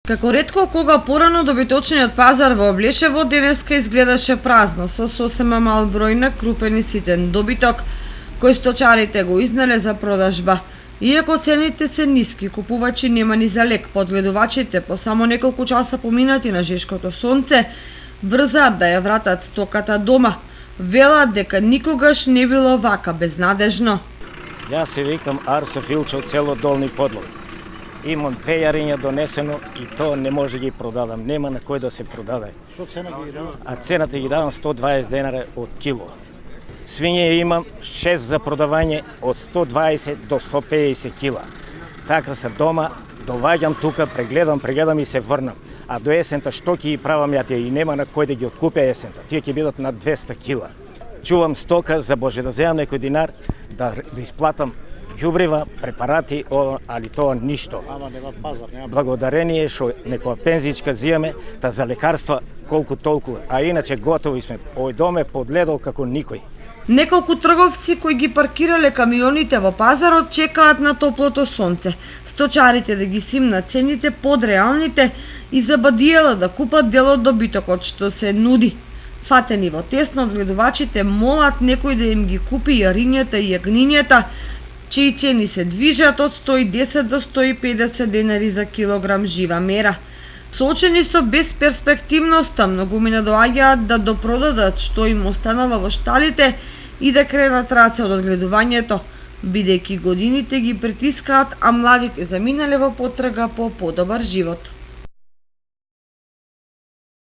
Како ретко кога порано добиточниот пазар во Облешево денеска изгледаше празно, со сосема мал број на крупен и ситен добиток, кој сточарите го изнеле за продажба. Иако цените се ниски, купувачи нема ни за лек, подгледувачите по само неколку часа поминати на жешкото сонце, брзаат да ја вратат стоката дома. Велат дека никогаш не било вака безнадежно. Јас се викам Арсо Филчо, цело Долни Подлог. Имам 2 јариња донесено и тоа не може ги продадам, нема на кој да се продаде. Што цена ги давате? А цената ги давам 120 денара од кило. Свиње имам 6 за продавање од 120 до 150 кила. Така се дома, доваѓам тука, прегледам и се врнам. А до есента што ќе ги правам ја тие и нема на кој да ги откупе есента. Тие ќе бидат на 200 кила. Чувам стока за Боже да земам некој динар да исплатам ѓубрива, препарати, али тоа ништо. Ама нема пазар, нема. Благодарение што некоја пензичка зијаме, та за лекарства колку толку, а иначе готови сме. Овој дом е подледол како никој. Неколку трговци кои ги паркирале камионите во пазарот чекаат на топлото сонце. Сточарите да ги свимнат цените под реалните и за бадиела да купат дел од добитокот што се нуди. Фатени во тесно, одгледувачите молат некој да им ги купи јарињата и јагнињата, чии цени се движат од 110 до 150 денари за килограм жива мера. Соочени со безперспективноста, многумина доаѓаат да допродадат што им останало во шталите и да кренат раце од одгледувањето, бидејќи годините ги притискаат, а младите заминале во потрага по подобар живот.